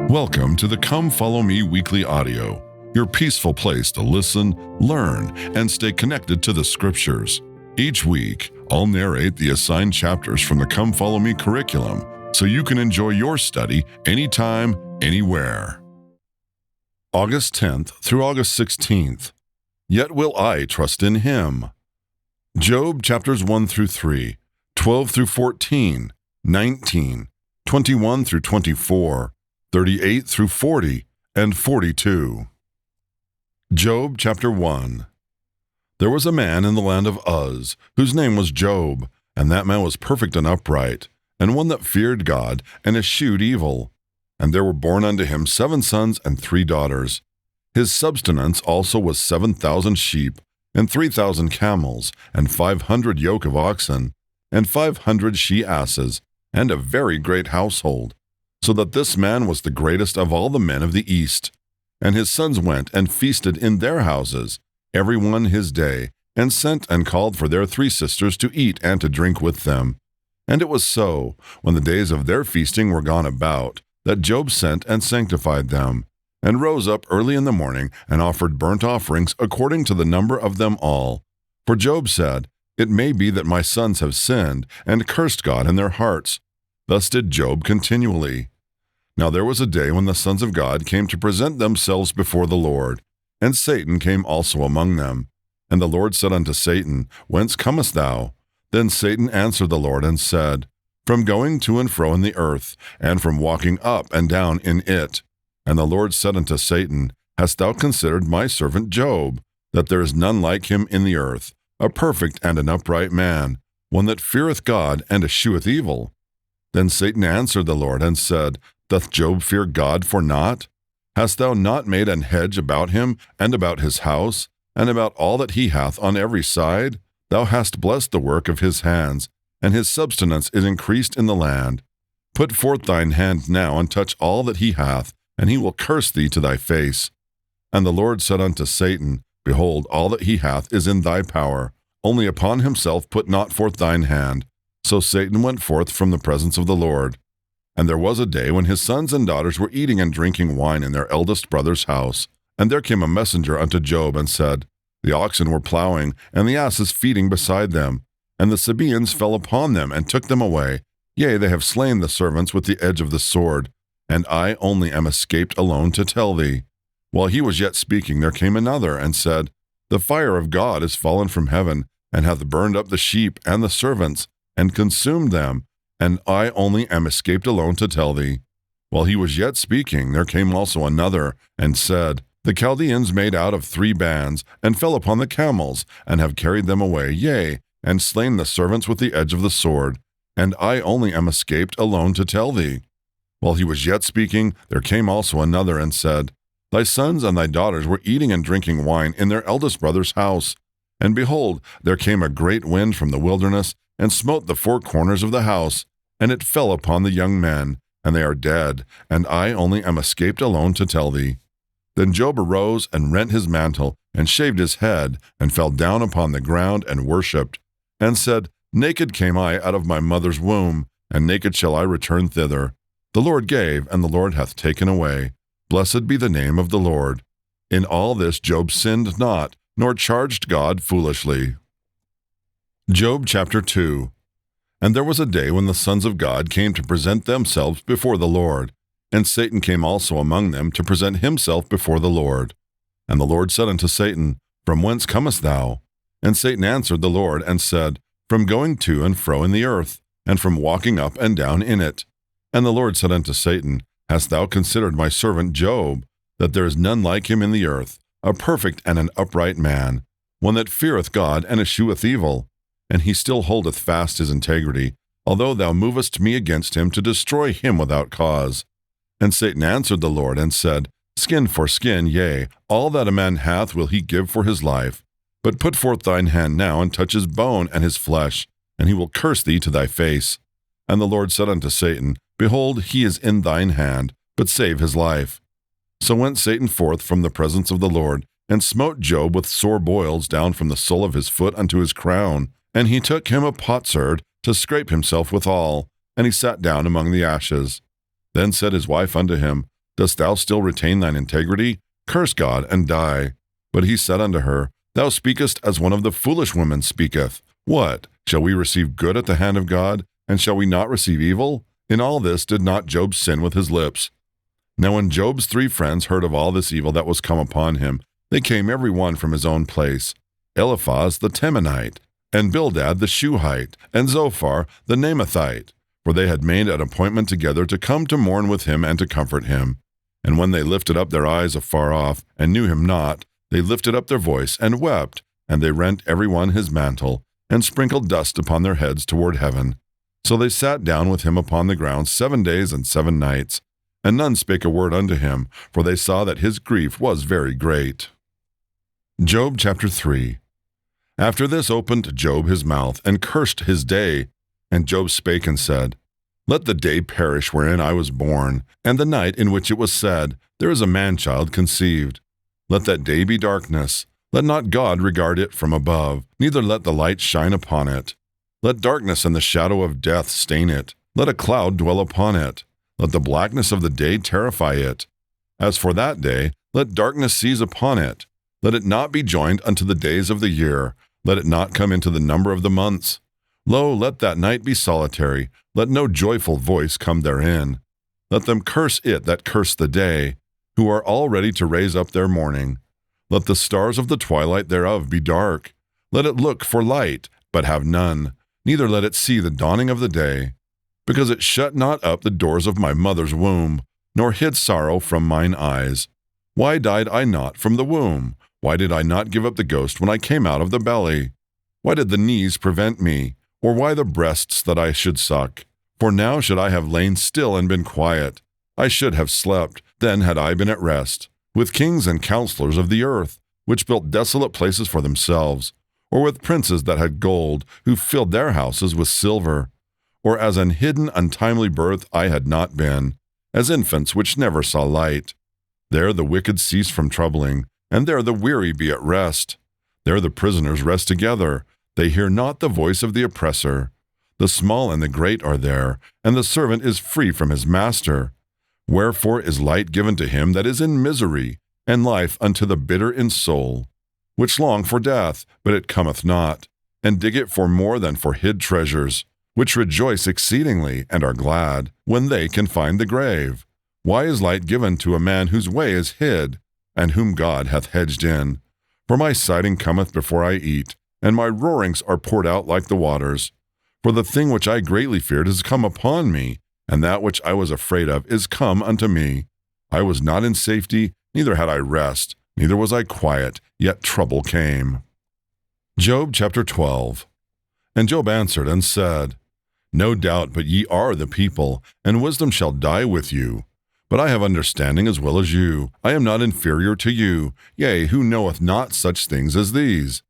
Welcome to the Come Follow Me weekly audio, your peaceful place to listen, learn, and stay connected to the scriptures. Each week, I'll narrate the assigned chapters from the Come Follow Me curriculum so you can enjoy your study anytime, anywhere. August 10th through August 16th. Yet will I trust in him. Job chapters 1 through 3, 12 through 14, 19, 21 through 24, 38 through 40, and 42. Job chapter 1. There was a man in the land of Uz, whose name was Job, and that man was perfect and upright, and one that feared God, and eschewed evil. And there were born unto him 7 sons and 3 daughters. His substance also was 7,000 sheep, and 3,000 camels, and 500 yoke of oxen, and 500 she-asses, and a very great household, so that this man was the greatest of all the men of the east. And his sons went and feasted in their houses, every one his day, and sent and called for their 3 sisters to eat and to drink with them. And it was so, when the days of their feasting were gone about, that Job sent and sanctified them, and rose up early in the morning, and offered burnt offerings according to the number of them all. For Job said, It may be that my sons have sinned, and cursed God in their hearts. Thus did Job continually. Now there was a day when the sons of God came to present themselves before the Lord, and Satan came also among them. And the Lord said unto Satan, Whence comest thou? Then Satan answered the Lord and said, From going to and fro in the earth, and from walking up and down in it. And the Lord said unto Satan, Hast thou considered my servant Job, that there is none like him in the earth, a perfect and an upright man, one that feareth God and escheweth evil? Then Satan answered the Lord and said, Doth Job fear God for naught? Hast thou not made an hedge about him, and about his house, and about all that he hath on every side? Thou hast blessed the work of his hands, and his substance is increased in the land. Put forth thine hand now, and touch all that he hath, and he will curse thee to thy face. And the Lord said unto Satan, Behold, all that he hath is in thy power, only upon himself put not forth thine hand. So Satan went forth from the presence of the Lord. And there was a day when his sons and daughters were eating and drinking wine in their eldest brother's house. And there came a messenger unto Job, and said, The oxen were plowing, and the asses feeding beside them. And the Sabaeans fell upon them, and took them away. Yea, they have slain the servants with the edge of the sword. And I only am escaped alone to tell thee. While he was yet speaking, there came another, and said, The fire of God is fallen from heaven, and hath burned up the sheep and the servants, and consumed them, and I only am escaped alone to tell thee. While he was yet speaking, there came also another, and said, The Chaldeans made out of 3 bands, and fell upon the camels, and have carried them away, yea, and slain the servants with the edge of the sword, and I only am escaped alone to tell thee. While he was yet speaking, there came also another, and said, Thy sons and thy daughters were eating and drinking wine in their eldest brother's house. And behold, there came a great wind from the wilderness, and smote the 4 corners of the house, and it fell upon the young men, and they are dead, and I only am escaped alone to tell thee. Then Job arose, and rent his mantle, and shaved his head, and fell down upon the ground, and worshipped, and said, Naked came I out of my mother's womb, and naked shall I return thither. The Lord gave, and the Lord hath taken away. Blessed be the name of the Lord. In all this Job sinned not, nor charged God foolishly. Job chapter 2. And there was a day when the sons of God came to present themselves before the Lord, and Satan came also among them to present himself before the Lord. And the Lord said unto Satan, From whence comest thou? And Satan answered the Lord, and said, From going to and fro in the earth, and from walking up and down in it. And the Lord said unto Satan, Hast thou considered my servant Job, that there is none like him in the earth, a perfect and an upright man, one that feareth God and escheweth evil? And he still holdeth fast his integrity, although thou movest me against him to destroy him without cause. And Satan answered the Lord, and said, Skin for skin, yea, all that a man hath will he give for his life. But put forth thine hand now, and touch his bone and his flesh, and he will curse thee to thy face. And the Lord said unto Satan, Behold, he is in thine hand, but save his life. So went Satan forth from the presence of the Lord, and smote Job with sore boils down from the sole of his foot unto his crown. And he took him a potsherd to scrape himself withal, and he sat down among the ashes. Then said his wife unto him, Dost thou still retain thine integrity? Curse God and die. But he said unto her, Thou speakest as one of the foolish women speaketh. What? Shall we receive good at the hand of God, and shall we not receive evil? In all this did not Job sin with his lips. Now when Job's 3 friends heard of all this evil that was come upon him, they came every one from his own place, Eliphaz the Temanite, and Bildad the Shuhite, and Zophar the Naamathite, for they had made an appointment together to come to mourn with him and to comfort him. And when they lifted up their eyes afar off, and knew him not, they lifted up their voice and wept, and they rent every one his mantle, and sprinkled dust upon their heads toward heaven. So they sat down with him upon the ground 7 days and 7 nights, and none spake a word unto him, for they saw that his grief was very great. Job chapter 3. After this opened Job his mouth, and cursed his day. And Job spake and said, Let the day perish wherein I was born, and the night in which it was said, There is a man-child conceived. Let that day be darkness. Let not God regard it from above, neither let the light shine upon it. Let darkness and the shadow of death stain it. Let a cloud dwell upon it. Let the blackness of the day terrify it. As for that day, let darkness seize upon it. Let it not be joined unto the days of the year. Let it not come into the number of the months. Lo, let that night be solitary. Let no joyful voice come therein. Let them curse it that curse the day, who are all ready to raise up their mourning. Let the stars of the twilight thereof be dark. Let it look for light, but have none. Neither let it see the dawning of the day. Because it shut not up the doors of my mother's womb, nor hid sorrow from mine eyes. Why died I not from the womb? Why did I not give up the ghost when I came out of the belly? Why did the knees prevent me? Or why the breasts that I should suck? For now should I have lain still and been quiet. I should have slept, then had I been at rest, with kings and counselors of the earth, which built desolate places for themselves, or with princes that had gold, who filled their houses with silver. Or as an hidden untimely birth I had not been, as infants which never saw light. There the wicked cease from troubling, and there the weary be at rest. There the prisoners rest together, they hear not the voice of the oppressor. The small and the great are there, and the servant is free from his master. Wherefore is light given to him that is in misery, and life unto the bitter in soul, which long for death, but it cometh not, and dig it for more than for hid treasures, which rejoice exceedingly, and are glad, when they can find the grave. Why is light given to a man whose way is hid, and whom God hath hedged in? For my sighing cometh before I eat, and my roarings are poured out like the waters. For the thing which I greatly feared is come upon me, and that which I was afraid of is come unto me. I was not in safety, neither had I rest, neither was I quiet, yet trouble came. Job chapter 12. And Job answered and said, No doubt but ye are the people, and wisdom shall die with you. But I have understanding as well as you. I am not inferior to you, yea, who knoweth not such things as these?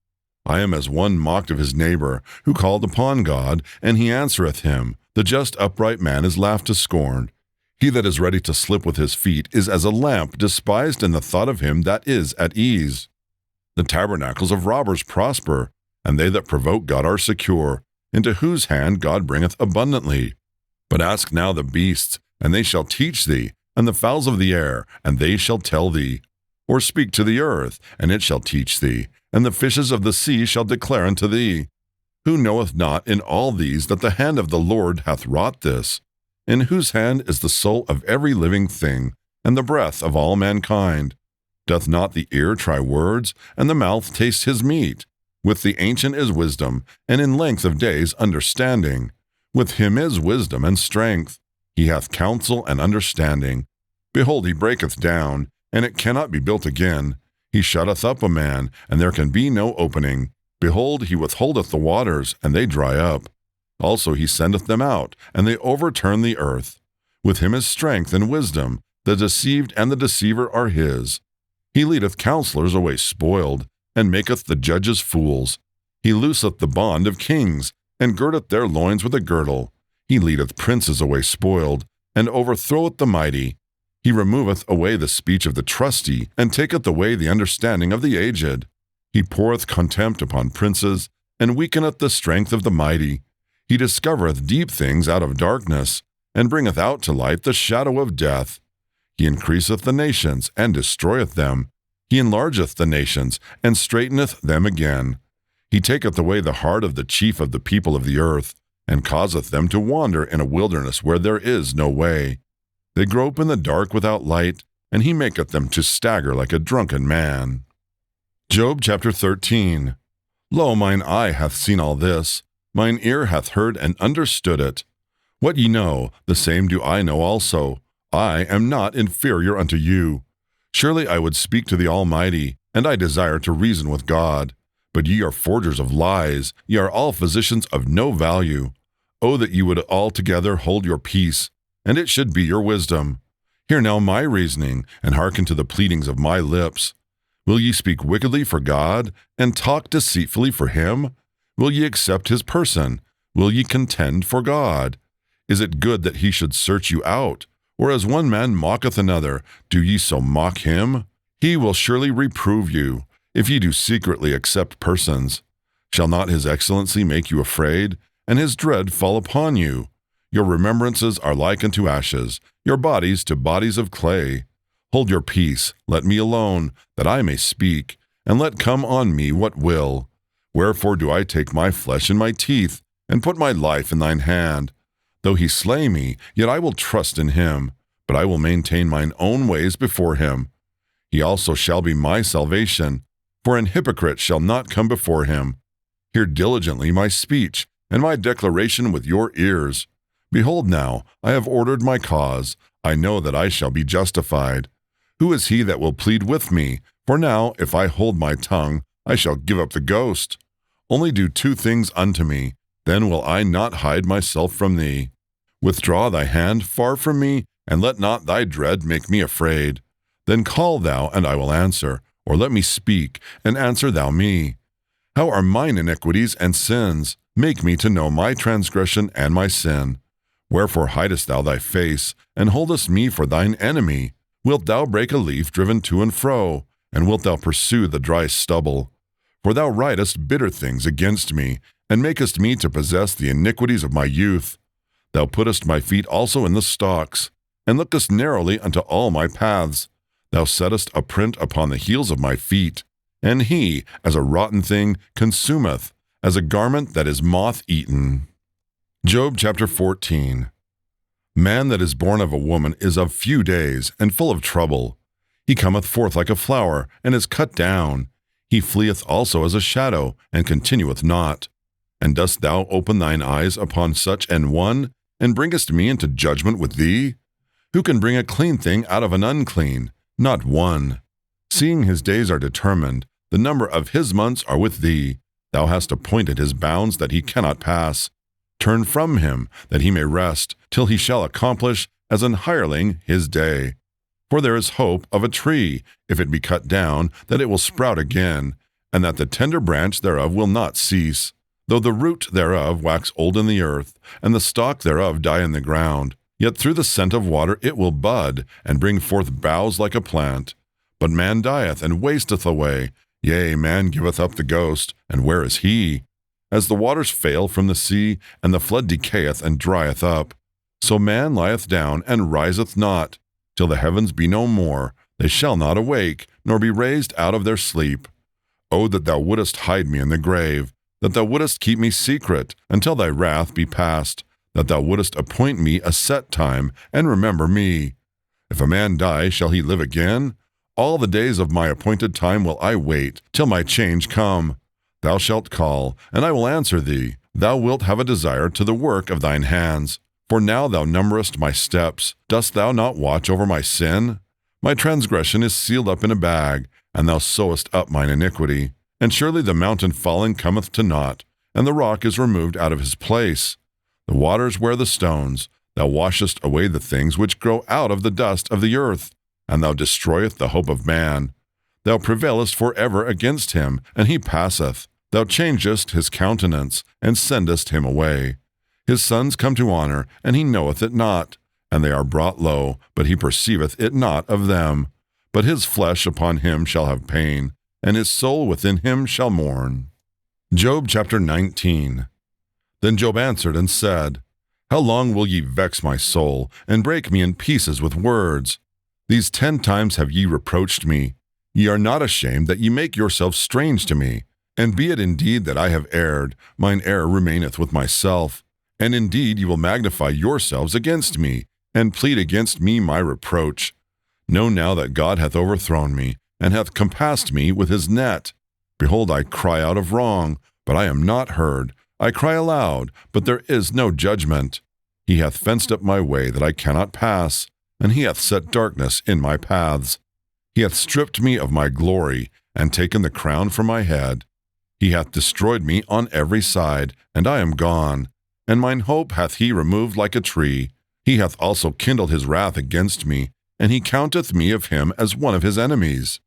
I am as one mocked of his neighbor, who called upon God, and he answereth him. The just upright man is laughed to scorn. He that is ready to slip with his feet is as a lamp despised in the thought of him that is at ease. The tabernacles of robbers prosper, and they that provoke God are secure, into whose hand God bringeth abundantly. But ask now the beasts, and they shall teach thee, and the fowls of the air, and they shall tell thee. Or speak to the earth, and it shall teach thee, and the fishes of the sea shall declare unto thee. Who knoweth not in all these that the hand of the Lord hath wrought this? In whose hand is the soul of every living thing, and the breath of all mankind? Doth not the ear try words, and the mouth taste his meat? With the ancient is wisdom, and in length of days understanding. With him is wisdom and strength. He hath counsel and understanding. Behold, he breaketh down, and it cannot be built again. He shutteth up a man, and there can be no opening. Behold, he withholdeth the waters, and they dry up. Also he sendeth them out, and they overturn the earth. With him is strength and wisdom. The deceived and the deceiver are his. He leadeth counselors away spoiled, and maketh the judges fools. He looseth the bond of kings, and girdeth their loins with a girdle. He leadeth princes away spoiled, and overthroweth the mighty. He removeth away the speech of the trusty, and taketh away the understanding of the aged. He poureth contempt upon princes, and weakeneth the strength of the mighty. He discovereth deep things out of darkness, and bringeth out to light the shadow of death. He increaseth the nations, and destroyeth them. He enlargeth the nations, and straighteneth them again. He taketh away the heart of the chief of the people of the earth, and causeth them to wander in a wilderness where there is no way. They grope in the dark without light, and he maketh them to stagger like a drunken man. Job chapter 13. Lo, mine eye hath seen all this, mine ear hath heard and understood it. What ye know, the same do I know also. I am not inferior unto you. Surely I would speak to the Almighty, and I desire to reason with God. But ye are forgers of lies, ye are all physicians of no value. Oh, that ye would altogether hold your peace, and it should be your wisdom. Hear now my reasoning, and hearken to the pleadings of my lips. Will ye speak wickedly for God, and talk deceitfully for him? Will ye accept his person? Will ye contend for God? Is it good that he should search you out? Or as one man mocketh another, do ye so mock him? He will surely reprove you, if ye do secretly accept persons. Shall not his excellency make you afraid, and his dread fall upon you? Your remembrances are like unto ashes, your bodies to bodies of clay. Hold your peace, let me alone, that I may speak, and let come on me what will. Wherefore do I take my flesh in my teeth, and put my life in thine hand? Though he slay me, yet I will trust in him, but I will maintain mine own ways before him. He also shall be my salvation, for an hypocrite shall not come before him. Hear diligently my speech, and my declaration with your ears. Behold now, I have ordered my cause, I know that I shall be justified. Who is he that will plead with me? For now, if I hold my tongue, I shall give up the ghost. Only do two things unto me, then will I not hide myself from thee. Withdraw thy hand far from me, and let not thy dread make me afraid. Then call thou, and I will answer, or let me speak, and answer thou me. How are mine iniquities and sins? Make me to know my transgression and my sin. Wherefore hidest thou thy face, and holdest me for thine enemy? Wilt thou break a leaf driven to and fro, and wilt thou pursue the dry stubble? For thou writest bitter things against me, and makest me to possess the iniquities of my youth. Thou puttest my feet also in the stocks, and lookest narrowly unto all my paths. Thou settest a print upon the heels of my feet. And he, as a rotten thing, consumeth, as a garment that is moth-eaten. Job chapter 14. Man that is born of a woman is of few days, and full of trouble. He cometh forth like a flower, and is cut down. He fleeth also as a shadow, and continueth not. And dost thou open thine eyes upon such an one, and bringest me into judgment with thee? Who can bring a clean thing out of an unclean? Not one. Seeing his days are determined, the number of his months are with thee. Thou hast appointed his bounds that he cannot pass. Turn from him, that he may rest, till he shall accomplish, as an hireling, his day. For there is hope of a tree, if it be cut down, that it will sprout again, and that the tender branch thereof will not cease. Though the root thereof wax old in the earth, and the stalk thereof die in the ground, yet through the scent of water it will bud, and bring forth boughs like a plant. But man dieth, and wasteth away. Yea, man giveth up the ghost, and where is he? As the waters fail from the sea, and the flood decayeth and drieth up, so man lieth down, and riseth not. Till the heavens be no more, they shall not awake, nor be raised out of their sleep. O that thou wouldest hide me in the grave, that thou wouldest keep me secret, until thy wrath be past, that thou wouldest appoint me a set time, and remember me. If a man die, shall he live again? All the days of my appointed time will I wait, till my change come. Thou shalt call, and I will answer thee. Thou wilt have a desire to the work of thine hands. For now thou numberest my steps. Dost thou not watch over my sin? My transgression is sealed up in a bag, and thou sewest up mine iniquity. And surely the mountain falling cometh to naught, and the rock is removed out of his place. The waters wear the stones. Thou washest away the things which grow out of the dust of the earth, and thou destroyest the hope of man. Thou prevailest for ever against him, and he passeth. Thou changest his countenance, and sendest him away. His sons come to honor, and he knoweth it not. And they are brought low, but he perceiveth it not of them. But his flesh upon him shall have pain, and his soul within him shall mourn. Job chapter 19. Then Job answered and said, How long will ye vex my soul, and break me in pieces with words? These 10 times have ye reproached me. Ye are not ashamed that ye make yourselves strange to me. And be it indeed that I have erred, mine error remaineth with myself. And indeed ye will magnify yourselves against me, and plead against me my reproach. Know now that God hath overthrown me, and hath compassed me with his net. Behold, I cry out of wrong, but I am not heard. I cry aloud, but there is no judgment. He hath fenced up my way that I cannot pass, and he hath set darkness in my paths. He hath stripped me of my glory, and taken the crown from my head. He hath destroyed me on every side, and I am gone. And mine hope hath he removed like a tree. He hath also kindled his wrath against me, and he counteth me of him as one of his enemies.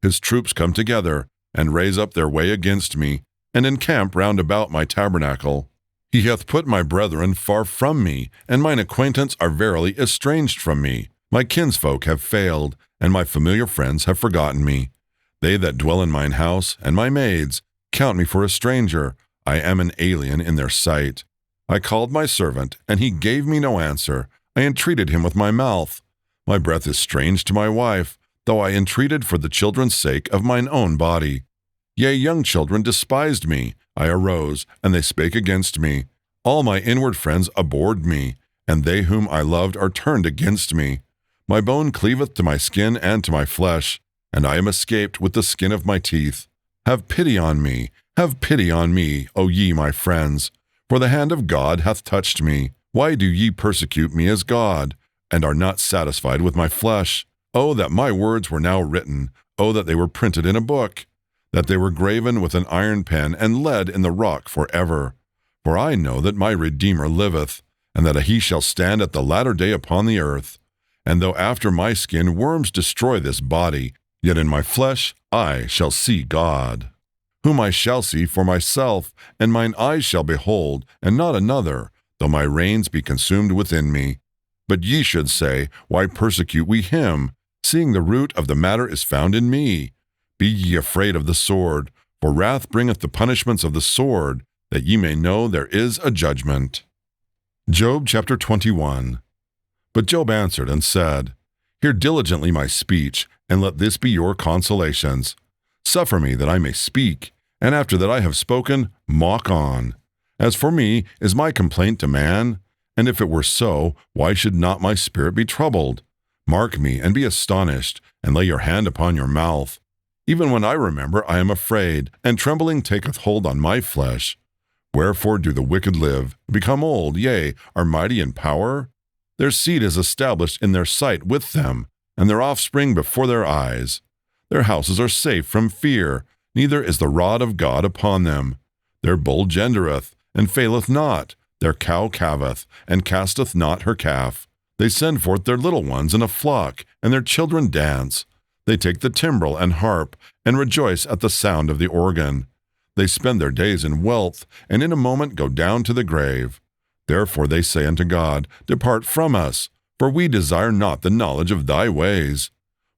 His troops come together, and raise up their way against me, and encamp round about my tabernacle. He hath put my brethren far from me, and mine acquaintance are verily estranged from me. My kinsfolk have failed, and my familiar friends have forgotten me. They that dwell in mine house, and my maids, count me for a stranger. I am an alien in their sight. I called my servant, and he gave me no answer. I entreated him with my mouth. My breath is strange to my wife, though I entreated for the children's sake of mine own body. Yea, young children despised me. I arose, and they spake against me. All my inward friends abhorred me, and they whom I loved are turned against me. My bone cleaveth to my skin and to my flesh, and I am escaped with the skin of my teeth. Have pity on me, O ye my friends, for the hand of God hath touched me. Why do ye persecute me as God, and are not satisfied with my flesh? Oh, that my words were now written, oh, that they were printed in a book, that they were graven with an iron pen and lead in the rock forever. For I know that my Redeemer liveth, and that he shall stand at the latter day upon the earth. And though after my skin worms destroy this body, yet in my flesh I shall see God, whom I shall see for myself, and mine eyes shall behold, and not another, though my reins be consumed within me. But ye should say, why persecute we him, seeing the root of the matter is found in me? Be ye afraid of the sword, for wrath bringeth the punishments of the sword, that ye may know there is a judgment. Job chapter 21. But Job answered and said, Hear diligently my speech, and let this be your consolations. Suffer me that I may speak, and after that I have spoken, mock on. As for me, is my complaint to man? And if it were so, why should not my spirit be troubled? Mark me, and be astonished, and lay your hand upon your mouth. Even when I remember, I am afraid, and trembling taketh hold on my flesh. Wherefore do the wicked live, become old, yea, are mighty in power? Their seed is established in their sight with them, and their offspring before their eyes. Their houses are safe from fear, neither is the rod of God upon them. Their bull gendereth, and faileth not. Their cow calveth, and casteth not her calf. They send forth their little ones in a flock, and their children dance. They take the timbrel and harp, and rejoice at the sound of the organ. They spend their days in wealth, and in a moment go down to the grave. Therefore they say unto God, Depart from us, for we desire not the knowledge of thy ways.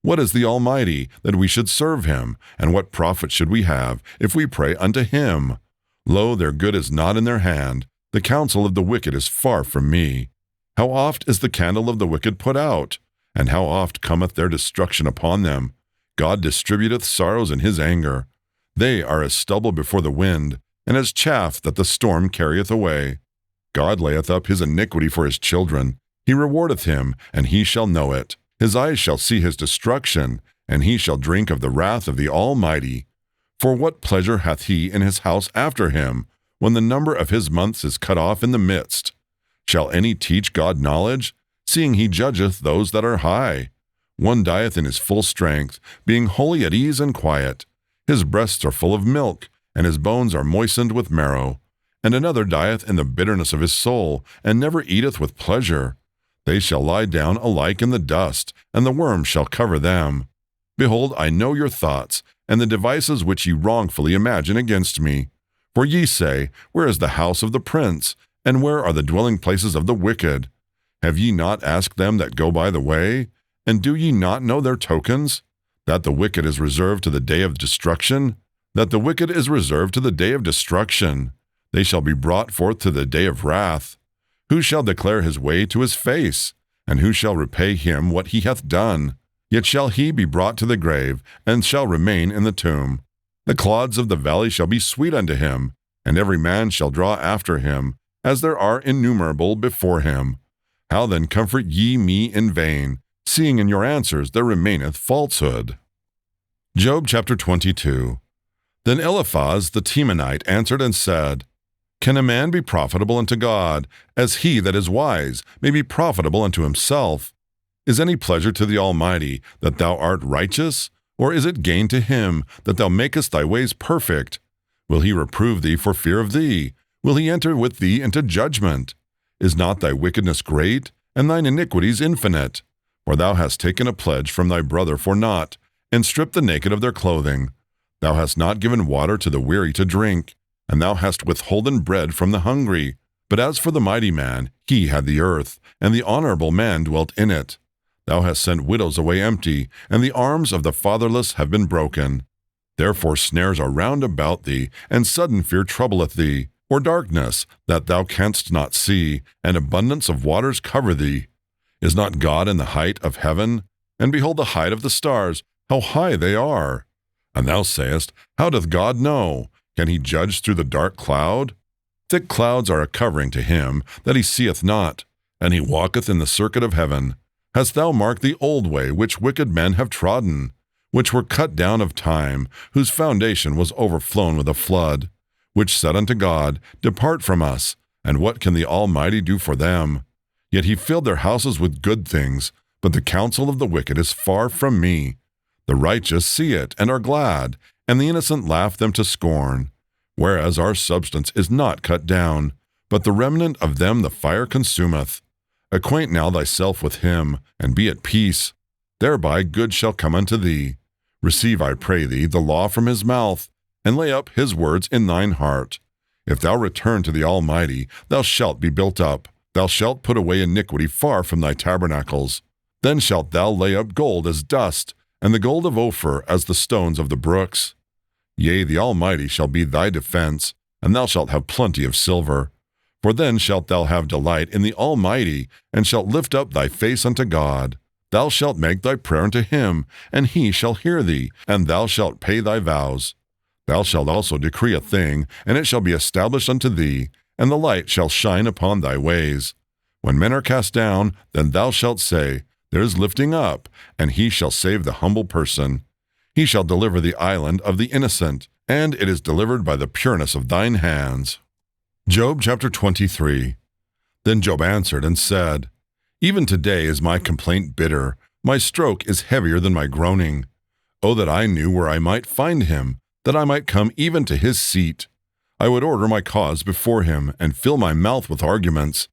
What is the Almighty, that we should serve him? And what profit should we have, if we pray unto him? Lo, their good is not in their hand. The counsel of the wicked is far from me. How oft is the candle of the wicked put out? And how oft cometh their destruction upon them? God distributeth sorrows in his anger. They are as stubble before the wind, and as chaff that the storm carrieth away. God layeth up his iniquity for his children. He rewardeth him, and he shall know it. His eyes shall see his destruction, and he shall drink of the wrath of the Almighty. For what pleasure hath he in his house after him, when the number of his months is cut off in the midst? Shall any teach God knowledge, seeing he judgeth those that are high? One dieth in his full strength, being wholly at ease and quiet. His breasts are full of milk, and his bones are moistened with marrow. And another dieth in the bitterness of his soul, and never eateth with pleasure. They shall lie down alike in the dust, and the worm shall cover them. Behold, I know your thoughts, and the devices which ye wrongfully imagine against me. For ye say, Where is the house of the prince? And where are the dwelling places of the wicked? Have ye not asked them that go by the way? And do ye not know their tokens? That the wicked is reserved to the day of destruction? That the wicked is reserved to the day of destruction. They shall be brought forth to the day of wrath. Who shall declare his way to his face? And who shall repay him what he hath done? Yet shall he be brought to the grave, and shall remain in the tomb. The clods of the valley shall be sweet unto him, and every man shall draw after him, as there are innumerable before him. How then comfort ye me in vain, seeing in your answers there remaineth falsehood? Job chapter 22. Then Eliphaz the Temanite answered and said, Can a man be profitable unto God, as he that is wise may be profitable unto himself? Is any pleasure to the Almighty that thou art righteous? Or is it gain to him that thou makest thy ways perfect? Will he reprove thee for fear of thee? Will he enter with thee into judgment? Is not thy wickedness great, and thine iniquities infinite? For thou hast taken a pledge from thy brother for naught, and stripped the naked of their clothing. Thou hast not given water to the weary to drink, and thou hast withholden bread from the hungry. But as for the mighty man, he had the earth, and the honorable man dwelt in it. Thou hast sent widows away empty, and the arms of the fatherless have been broken. Therefore snares are round about thee, and sudden fear troubleth thee, or darkness, that thou canst not see, and abundance of waters cover thee. Is not God in the height of heaven? And behold the height of the stars, how high they are! And thou sayest, How doth God know? Can he judge through the dark cloud? Thick clouds are a covering to him that he seeth not, and he walketh in the circuit of heaven. Hast thou marked the old way which wicked men have trodden, which were cut down of time, whose foundation was overflown with a flood, which said unto God, Depart from us, and what can the Almighty do for them? Yet he filled their houses with good things, but the counsel of the wicked is far from me. The righteous see it, and are glad, and the innocent laugh them to scorn. Whereas our substance is not cut down, but the remnant of them the fire consumeth. Acquaint now thyself with him, and be at peace. Thereby good shall come unto thee. Receive, I pray thee, the law from his mouth, and lay up his words in thine heart. If thou return to the Almighty, thou shalt be built up. Thou shalt put away iniquity far from thy tabernacles. Then shalt thou lay up gold as dust, and the gold of Ophir as the stones of the brooks. Yea, the Almighty shall be thy defense, and thou shalt have plenty of silver. For then shalt thou have delight in the Almighty, and shalt lift up thy face unto God. Thou shalt make thy prayer unto him, and he shall hear thee, and thou shalt pay thy vows. Thou shalt also decree a thing, and it shall be established unto thee, and the light shall shine upon thy ways. When men are cast down, then thou shalt say, There is lifting up, and he shall save the humble person. He shall deliver the island of the innocent, and it is delivered by the pureness of thine hands. Job chapter 23. Then Job answered and said, Even today is my complaint bitter, my stroke is heavier than my groaning. Oh, that I knew where I might find him, that I might come even to his seat. I would order my cause before him, and fill my mouth with arguments.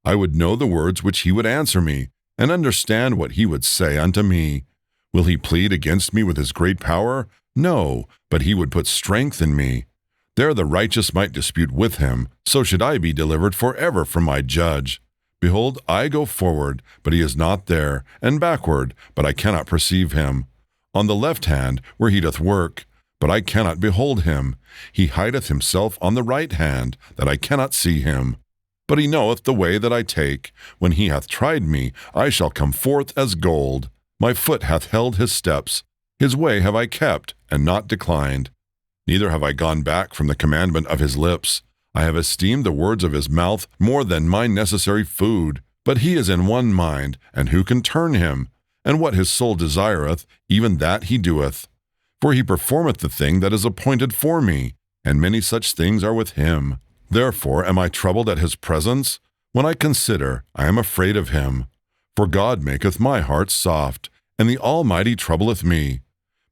I would know the words which he would answer me, and understand what he would say unto me. Will he plead against me with his great power? No, but he would put strength in me. There the righteous might dispute with him, so should I be delivered forever from my judge. Behold, I go forward, but he is not there, and backward, but I cannot perceive him. On the left hand, where he doth work, but I cannot behold him. He hideth himself on the right hand, that I cannot see him. But he knoweth the way that I take. When he hath tried me, I shall come forth as gold. My foot hath held his steps. His way have I kept, and not declined. Neither have I gone back from the commandment of his lips. I have esteemed the words of his mouth more than my necessary food. But he is in one mind, and who can turn him? And what his soul desireth, even that he doeth. For he performeth the thing that is appointed for me, and many such things are with him. Therefore am I troubled at his presence? When I consider, I am afraid of him. For God maketh my heart soft, and the Almighty troubleth me.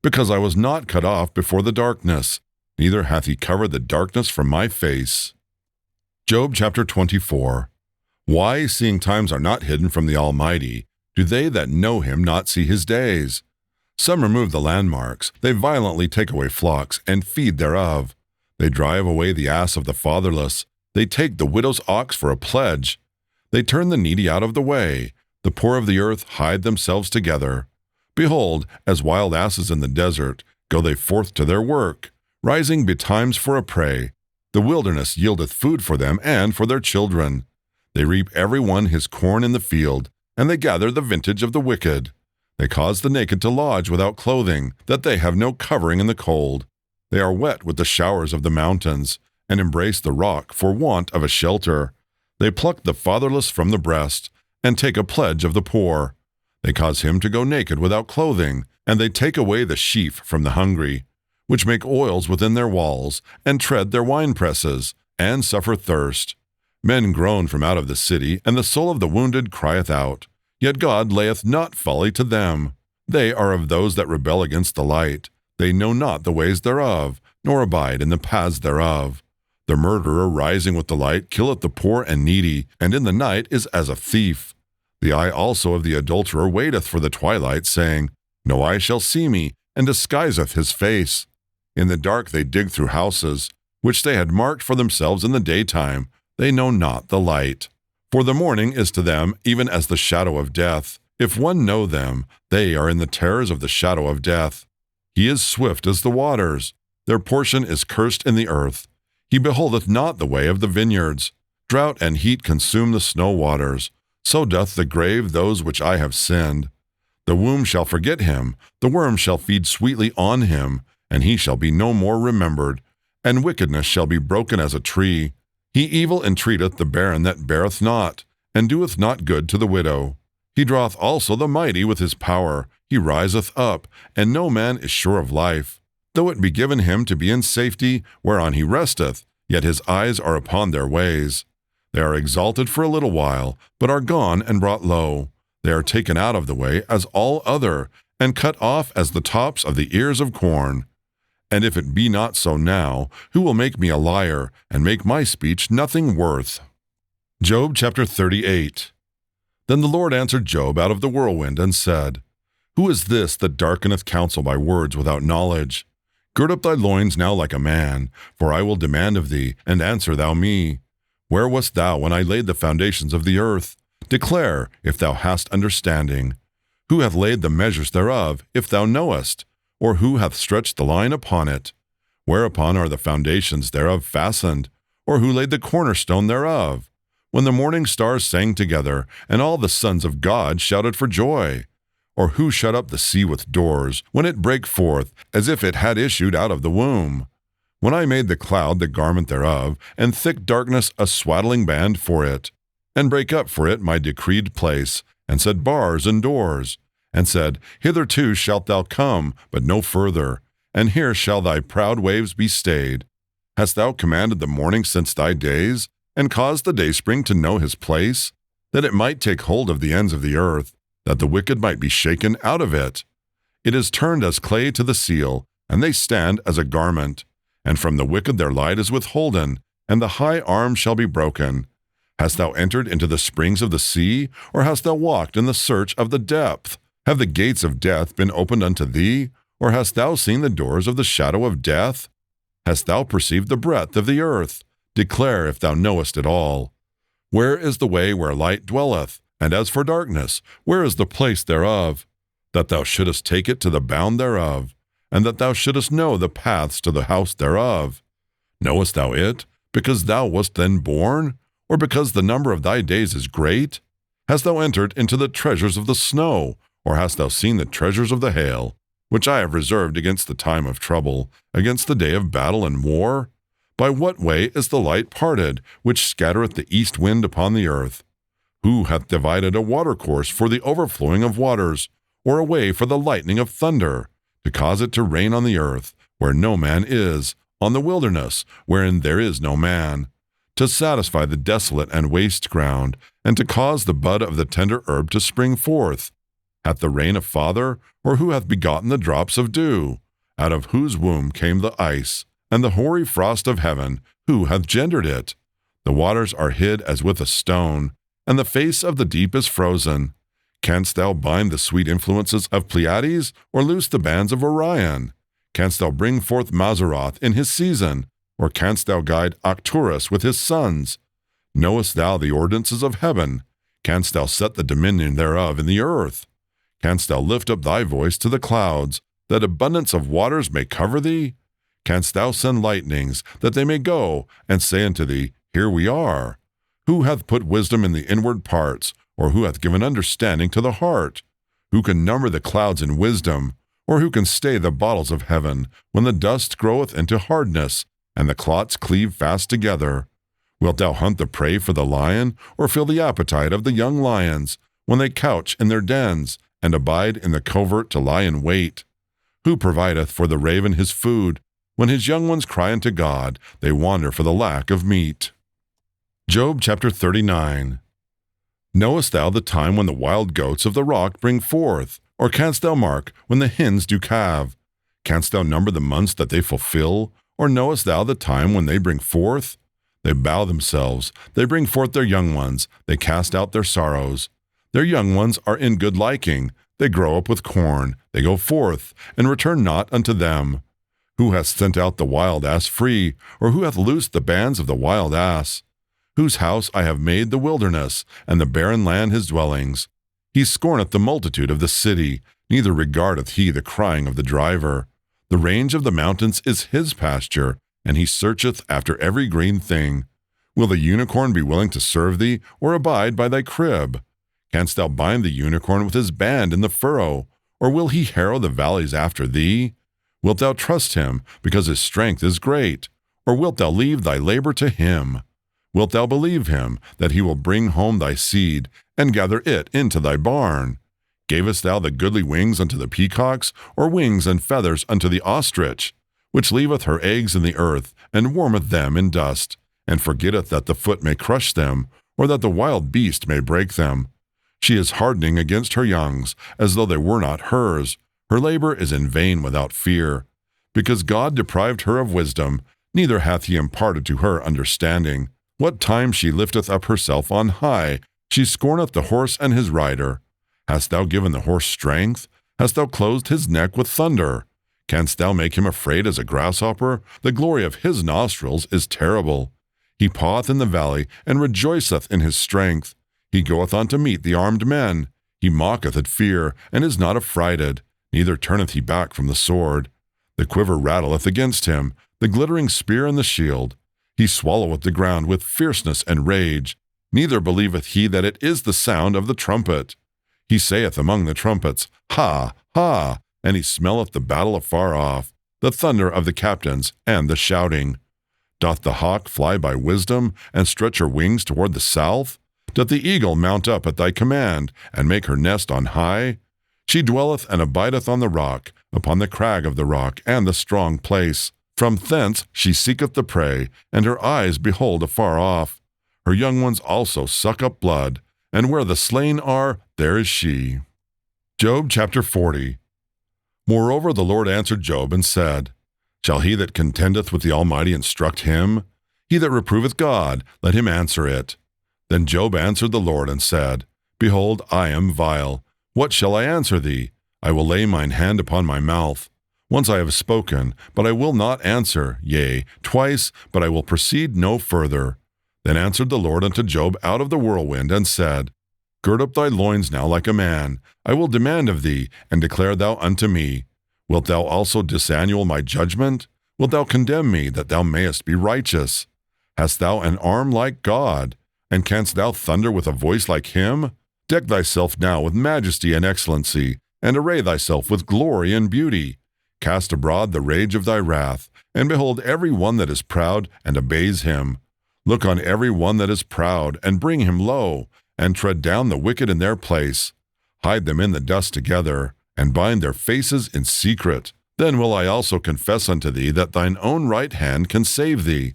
Because I was not cut off before the darkness, neither hath he covered the darkness from my face. Job chapter 24. Why, seeing times are not hidden from the Almighty, do they that know him not see his days? Some remove the landmarks, they violently take away flocks, and feed thereof. They drive away the ass of the fatherless, they take the widow's ox for a pledge. They turn the needy out of the way, the poor of the earth hide themselves together. Behold, as wild asses in the desert, go they forth to their work, rising betimes for a prey. The wilderness yieldeth food for them and for their children. They reap every one his corn in the field, and they gather the vintage of the wicked. They cause the naked to lodge without clothing, that they have no covering in the cold. They are wet with the showers of the mountains, and embrace the rock for want of a shelter. They pluck the fatherless from the breast, and take a pledge of the poor. They cause him to go naked without clothing, and they take away the sheaf from the hungry, which make oils within their walls, and tread their winepresses, and suffer thirst. Men groan from out of the city, and the soul of the wounded crieth out. Yet God layeth not folly to them. They are of those that rebel against the light. They know not the ways thereof, nor abide in the paths thereof. The murderer rising with the light killeth the poor and needy, and in the night is as a thief. The eye also of the adulterer waiteth for the twilight, saying, No eye shall see me, and disguiseth his face. In the dark they dig through houses, which they had marked for themselves in the daytime. They know not the light. For the morning is to them even as the shadow of death. If one know them, they are in the terrors of the shadow of death. He is swift as the waters. Their portion is cursed in the earth. He beholdeth not the way of the vineyards. Drought and heat consume the snow waters. So doth the grave those which I have sinned. The womb shall forget him. The worm shall feed sweetly on him, and he shall be no more remembered. And wickedness shall be broken as a tree. He evil entreateth the barren that beareth not, and doeth not good to the widow. He draweth also the mighty with his power. He riseth up, and no man is sure of life. Though it be given him to be in safety, whereon he resteth, yet his eyes are upon their ways. They are exalted for a little while, but are gone and brought low. They are taken out of the way as all other, and cut off as the tops of the ears of corn. And if it be not so now, who will make me a liar, and make my speech nothing worth? Job chapter 38. Then the Lord answered Job out of the whirlwind, and said, Who is this that darkeneth counsel by words without knowledge? Gird up thy loins now like a man, for I will demand of thee, and answer thou me. Where wast thou when I laid the foundations of the earth? Declare, if thou hast understanding. Who hath laid the measures thereof, if thou knowest? Or who hath stretched the line upon it? Whereupon are the foundations thereof fastened? Or who laid the cornerstone thereof? When the morning stars sang together, and all the sons of God shouted for joy? Or who shut up the sea with doors, when it brake forth, as if it had issued out of the womb? When I made the cloud the garment thereof, and thick darkness a swaddling band for it, and brake up for it my decreed place, and set bars and doors, and said, Hitherto shalt thou come, but no further, and here shall thy proud waves be stayed. Hast thou commanded the morning since thy days, and caused the dayspring to know his place, that it might take hold of the ends of the earth, that the wicked might be shaken out of it? It is turned as clay to the seal, and they stand as a garment. And from the wicked their light is withholden, and the high arm shall be broken. Hast thou entered into the springs of the sea, or hast thou walked in the search of the depth? Have the gates of death been opened unto thee, or hast thou seen the doors of the shadow of death? Hast thou perceived the breadth of the earth? Declare if thou knowest it all. Where is the way where light dwelleth? And as for darkness, where is the place thereof? That thou shouldest take it to the bound thereof, and that thou shouldest know the paths to the house thereof. Knowest thou it, because thou wast then born, or because the number of thy days is great? Hast thou entered into the treasures of the snow, or hast thou seen the treasures of the hail, which I have reserved against the time of trouble, against the day of battle and war? By what way is the light parted, which scattereth the east wind upon the earth? Who hath divided a watercourse for the overflowing of waters, or a way for the lightning of thunder, to cause it to rain on the earth, where no man is, on the wilderness, wherein there is no man, to satisfy the desolate and waste ground, and to cause the bud of the tender herb to spring forth? Hath the rain a father, or who hath begotten the drops of dew? Out of whose womb came the ice, and the hoary frost of heaven? Who hath gendered it? The waters are hid as with a stone, and the face of the deep is frozen. Canst thou bind the sweet influences of Pleiades, or loose the bands of Orion? Canst thou bring forth Mazzaroth in his season, or canst thou guide Arcturus with his sons? Knowest thou the ordinances of heaven? Canst thou set the dominion thereof in the earth? Canst thou lift up thy voice to the clouds, that abundance of waters may cover thee? Canst thou send lightnings, that they may go, and say unto thee, Here we are? Who hath put wisdom in the inward parts, or who hath given understanding to the heart? Who can number the clouds in wisdom? Or who can stay the bottles of heaven, when the dust groweth into hardness, and the clots cleave fast together? Wilt thou hunt the prey for the lion, or fill the appetite of the young lions, when they couch in their dens, and abide in the covert to lie in wait? Who provideth for the raven his food? When his young ones cry unto God, they wander for the lack of meat. Job chapter 39. Knowest thou the time when the wild goats of the rock bring forth? Or canst thou mark when the hens do calve? Canst thou number the months that they fulfill? Or knowest thou the time when they bring forth? They bow themselves, they bring forth their young ones, they cast out their sorrows. Their young ones are in good liking, they grow up with corn, they go forth, and return not unto them. Who hath sent out the wild ass free, or who hath loosed the bands of the wild ass? Whose house I have made the wilderness, and the barren land his dwellings. He scorneth the multitude of the city, neither regardeth he the crying of the driver. The range of the mountains is his pasture, and he searcheth after every green thing. Will the unicorn be willing to serve thee, or abide by thy crib? Canst thou bind the unicorn with his band in the furrow, or will he harrow the valleys after thee? Wilt thou trust him, because his strength is great, or wilt thou leave thy labor to him? Wilt thou believe him, that he will bring home thy seed, and gather it into thy barn? Gavest thou the goodly wings unto the peacocks, or wings and feathers unto the ostrich, which leaveth her eggs in the earth, and warmeth them in dust, and forgetteth that the foot may crush them, or that the wild beast may break them? She is hardening against her youngs, as though they were not hers. Her labor is in vain without fear. Because God deprived her of wisdom, neither hath he imparted to her understanding. What time she lifteth up herself on high, she scorneth the horse and his rider. Hast thou given the horse strength? Hast thou closed his neck with thunder? Canst thou make him afraid as a grasshopper? The glory of his nostrils is terrible. He paweth in the valley, and rejoiceth in his strength. He goeth on to meet the armed men. He mocketh at fear, and is not affrighted, neither turneth he back from the sword. The quiver rattleth against him, the glittering spear and the shield. He swalloweth the ground with fierceness and rage, neither believeth he that it is the sound of the trumpet. He saith among the trumpets, Ha, ha, and he smelleth the battle afar off, the thunder of the captains, and the shouting. Doth the hawk fly by wisdom, and stretch her wings toward the south? Doth the eagle mount up at thy command, and make her nest on high? She dwelleth and abideth on the rock, upon the crag of the rock, and the strong place. From thence she seeketh the prey, and her eyes behold afar off. Her young ones also suck up blood, and where the slain are, there is she. Job chapter 40. Moreover the Lord answered Job and said, Shall he that contendeth with the Almighty instruct him? He that reproveth God, let him answer it. Then Job answered the Lord and said, Behold, I am vile. What shall I answer thee? I will lay mine hand upon my mouth. Once I have spoken, but I will not answer, yea, twice, but I will proceed no further. Then answered the Lord unto Job out of the whirlwind, and said, Gird up thy loins now like a man. I will demand of thee, and declare thou unto me. Wilt thou also disannul my judgment? Wilt thou condemn me, that thou mayest be righteous? Hast thou an arm like God? And canst thou thunder with a voice like him? Deck thyself now with majesty and excellency, and array thyself with glory and beauty. Cast abroad the rage of thy wrath, and behold every one that is proud, and obeys him. Look on every one that is proud, and bring him low, and tread down the wicked in their place. Hide them in the dust together, and bind their faces in secret. Then will I also confess unto thee that thine own right hand can save thee.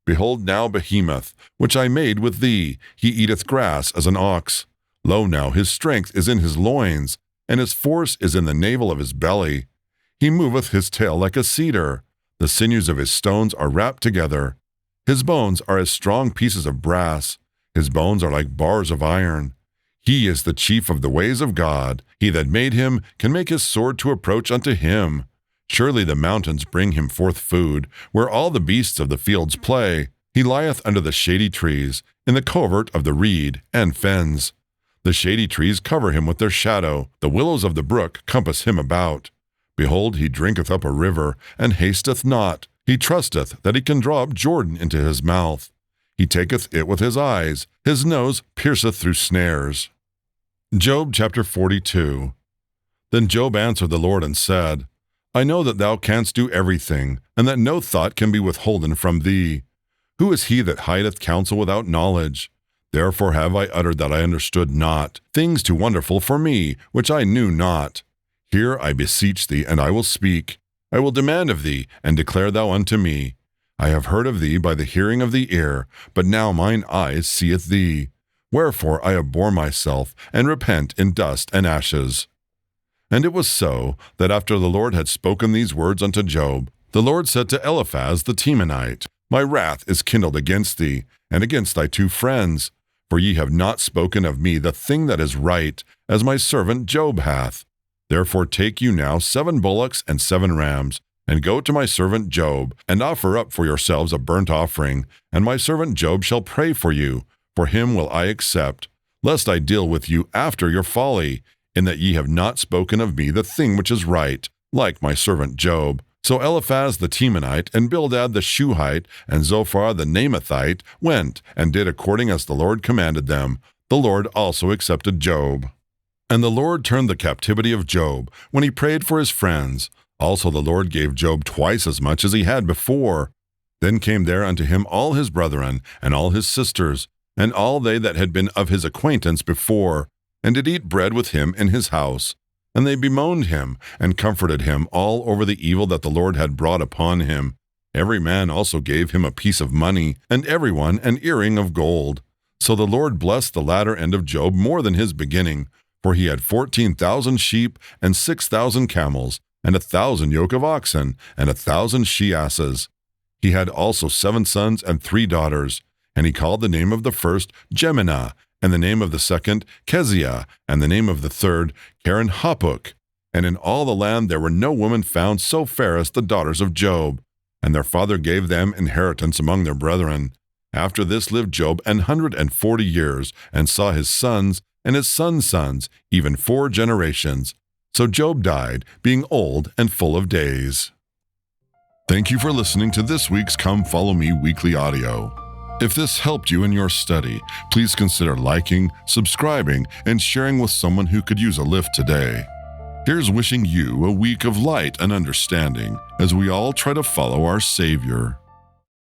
Behold now Behemoth, which I made with thee, he eateth grass as an ox. Lo now, his strength is in his loins, and his force is in the navel of his belly. He moveth his tail like a cedar. The sinews of his stones are wrapped together. His bones are as strong pieces of brass. His bones are like bars of iron. He is the chief of the ways of God. He that made him can make his sword to approach unto him. Surely the mountains bring him forth food, where all the beasts of the fields play. He lieth under the shady trees, in the covert of the reed and fens. The shady trees cover him with their shadow. The willows of the brook compass him about. Behold, he drinketh up a river, and hasteth not. He trusteth that he can draw up Jordan into his mouth. He taketh it with his eyes. His nose pierceth through snares. Job chapter 42. Then Job answered the Lord and said, I know that thou canst do everything, and that no thought can be withholden from thee. Who is he that hideth counsel without knowledge? Therefore have I uttered that I understood not, things too wonderful for me, which I knew not. Hear, I beseech thee, and I will speak. I will demand of thee, and declare thou unto me. I have heard of thee by the hearing of the ear, but now mine eyes seeth thee. Wherefore I abhor myself, and repent in dust and ashes. And it was so, that after the Lord had spoken these words unto Job, the Lord said to Eliphaz the Temanite, My wrath is kindled against thee, and against thy 2 friends, for ye have not spoken of me the thing that is right, as my servant Job hath. Therefore take you now 7 bullocks and 7 rams, and go to my servant Job, and offer up for yourselves a burnt offering, and my servant Job shall pray for you. For him will I accept, lest I deal with you after your folly, in that ye have not spoken of me the thing which is right, like my servant Job. So Eliphaz the Temanite, and Bildad the Shuhite, and Zophar the Naamathite went, and did according as the Lord commanded them. The Lord also accepted Job. And the Lord turned the captivity of Job, when he prayed for his friends. Also the Lord gave Job twice as much as he had before. Then came there unto him all his brethren, and all his sisters, and all they that had been of his acquaintance before, and did eat bread with him in his house. And they bemoaned him, and comforted him all over the evil that the Lord had brought upon him. Every man also gave him a piece of money, and every one an earring of gold. So the Lord blessed the latter end of Job more than his beginning, for he had 14,000 sheep, and 6,000 camels, and 1,000 yoke of oxen, and 1,000 she-asses. He had also 7 sons and 3 daughters, and he called the name of the first Jeminah, and the name of the second Keziah, and the name of the third Karen-Hapuk. And in all the land there were no woman found so fair as the daughters of Job. And their father gave them inheritance among their brethren. After this lived Job 140 years, and saw his sons and his sons' sons, even 4 generations. So Job died, being old and full of days. Thank you for listening to this week's Come Follow Me weekly audio. If this helped you in your study, please consider liking, subscribing, and sharing with someone who could use a lift today. Here's wishing you a week of light and understanding as we all try to follow our Savior.